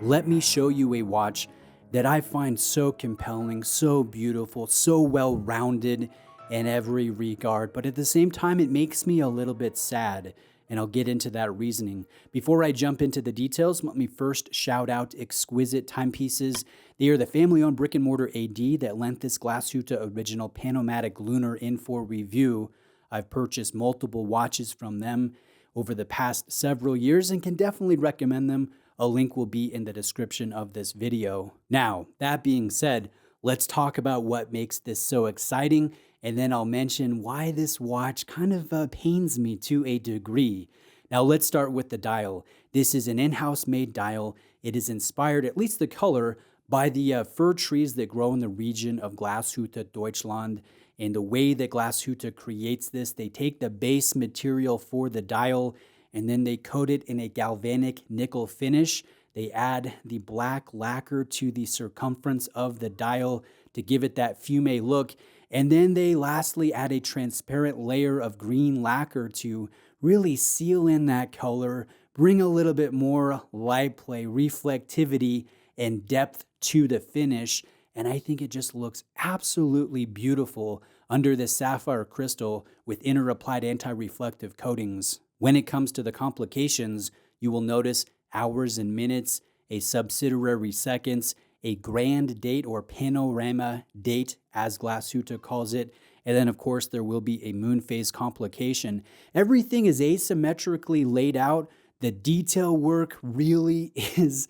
let me show you a watch that I find so compelling, so beautiful, so well-rounded in every regard, but at the same time, it makes me a little bit sad, and I'll get into that reasoning. Before I jump into the details, let me first shout out Exquisite Timepieces. They are the family-owned brick-and-mortar AD that lent this Glashütte original Panomatic Lunar in for review. I've purchased multiple watches from them over the past several years and can definitely recommend them. A link will be in the description of this video. Now, that being said, let's talk about what makes this so exciting, and then I'll mention why this watch kind of pains me to a degree. Now, let's start with the dial. This is an in-house made dial. It is inspired, at least the color, by the fir trees that grow in the region of Glashütte, Deutschland. And the way that Glashütte creates this, they take the base material for the dial and then they coat it in a galvanic nickel finish. They add the black lacquer to the circumference of the dial to give it that fumé look. And then they lastly add a transparent layer of green lacquer to really seal in that color, bring a little bit more light play, reflectivity, and depth to the finish. And I think it just looks absolutely beautiful under this sapphire crystal with inner applied anti-reflective coatings. When it comes to the complications, you will notice hours and minutes, a subsidiary seconds, a grand date or panorama date, as Glashütte calls it, and then of course there will be a moon phase complication. Everything is asymmetrically laid out. The detail work really is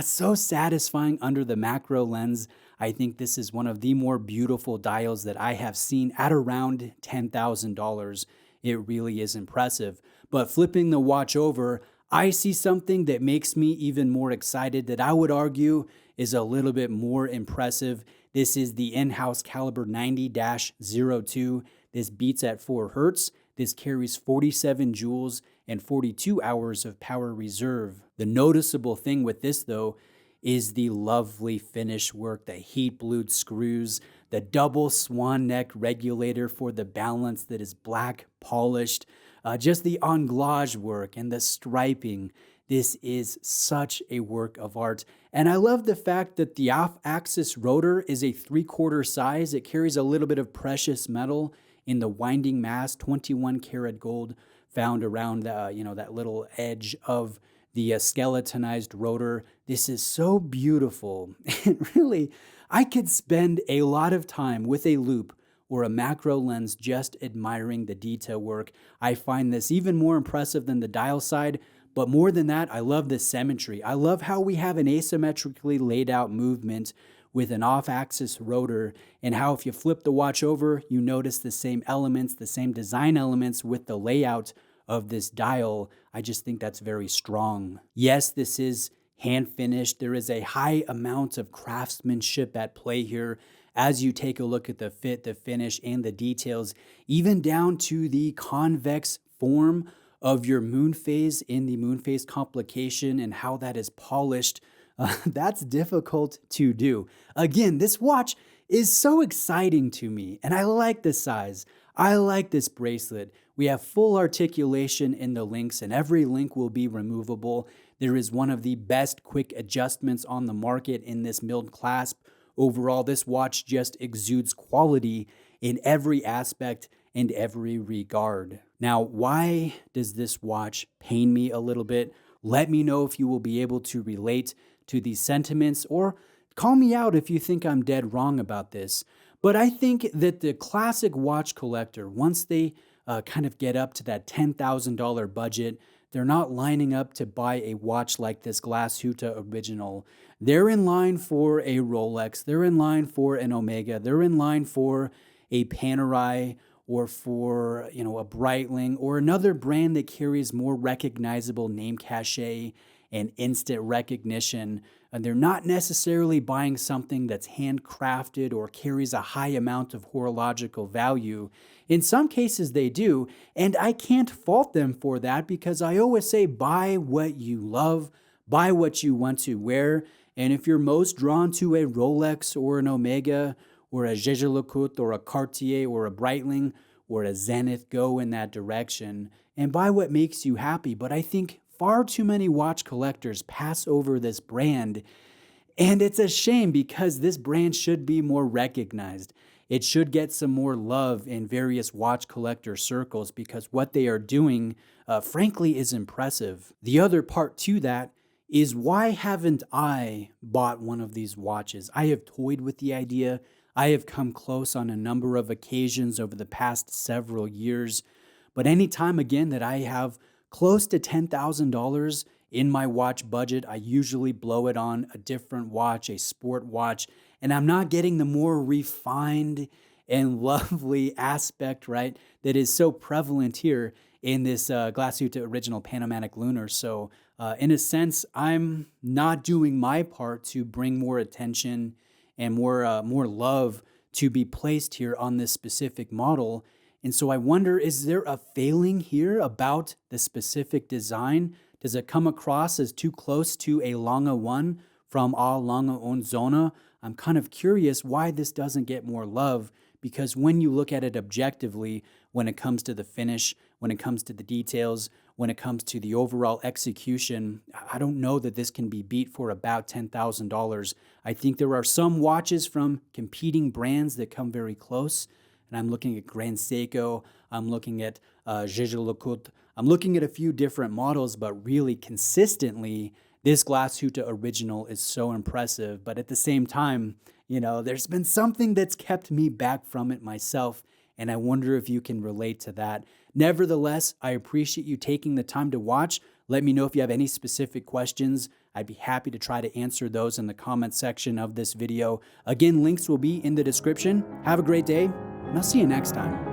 so satisfying under the macro lens. I think this is one of the more beautiful dials that I have seen at around $10,000. It really is impressive. But flipping the watch over, I see something that makes me even more excited that I would argue is a little bit more impressive. This is the in-house caliber 90-02. This beats at 4 hertz. This carries 47 joules and 42 hours of power reserve. The noticeable thing with this, though, is the lovely finish work, the heat-blued screws, the double swan neck regulator for the balance that is black polished, just the anglage work and the striping. This is such a work of art. And I love the fact that the off-axis rotor is a 3/4 size. It carries a little bit of precious metal in the winding mass, 21 karat gold found around that little edge of the skeletonized rotor. This is so beautiful. And really, I could spend a lot of time with a loop or a macro lens just admiring the detail work. I find this even more impressive than the dial side, but more than that, I love the symmetry. I love how we have an asymmetrically laid out movement with an off-axis rotor, and how if you flip the watch over, you notice the same elements, the same design elements with the layout of this dial. I just think that's very strong. Yes, this is hand finished. There is a high amount of craftsmanship at play here as you take a look at the fit, the finish, and the details, even down to the convex form of your moon phase in the moon phase complication and how that is polished. That's difficult to do. Again, this watch is so exciting to me, and I like the size. I like this bracelet. We have full articulation in the links, and every link will be removable. There is one of the best quick adjustments on the market in this milled clasp. Overall, this watch just exudes quality in every aspect and every regard. Now, why does this watch pain me a little bit? Let me know if you will be able to relate to these sentiments, or call me out if you think I'm dead wrong about this. But I think that the classic watch collector, once they kind of get up to that $10,000 budget, they're not lining up to buy a watch like this Glashütte original. They're in line for a Rolex, they're in line for an Omega, they're in line for a Panerai, or for a Breitling, or another brand that carries more recognizable name cachet and instant recognition. And they're not necessarily buying something that's handcrafted or carries a high amount of horological value. In some cases they do, and I can't fault them for that, because I always say buy what you love, buy what you want to wear, and if you're most drawn to a Rolex or an Omega or a Jaeger-LeCoultre or a Cartier or a Breitling or a Zenith, go in that direction and buy what makes you happy. But I think far too many watch collectors pass over this brand, and it's a shame because this brand should be more recognized. It should get some more love in various watch collector circles because what they are doing, frankly, is impressive. The other part to that is, why haven't I bought one of these watches? I have toyed with the idea. I have come close on a number of occasions over the past several years. But anytime again that I have close to $10,000 in my watch budget, I usually blow it on a different watch, a sport watch, and I'm not getting the more refined and lovely aspect, right, that is so prevalent here in this Glasuta Original Panomatic Lunar. So in a sense, I'm not doing my part to bring more attention and more love to be placed here on this specific model. And so I wonder, is there a failing here about the specific design? Does it come across as too close to a Lange 1 from A Lange und Zona? I'm kind of curious why this doesn't get more love, because when you look at it objectively, when it comes to the finish, when it comes to the details, when it comes to the overall execution, I don't know that this can be beat for about $10,000. I think there are some watches from competing brands that come very close. And I'm looking at Grand Seiko, I'm looking at Jaeger-LeCoultre, I'm looking at a few different models, but really consistently, this Glasuta Original is so impressive. But at the same time, there's been something that's kept me back from it myself, and I wonder if you can relate to that. Nevertheless, I appreciate you taking the time to watch. Let me know if you have any specific questions. I'd be happy to try to answer those in the comment section of this video. Again, links will be in the description. Have a great day, and I'll see you next time.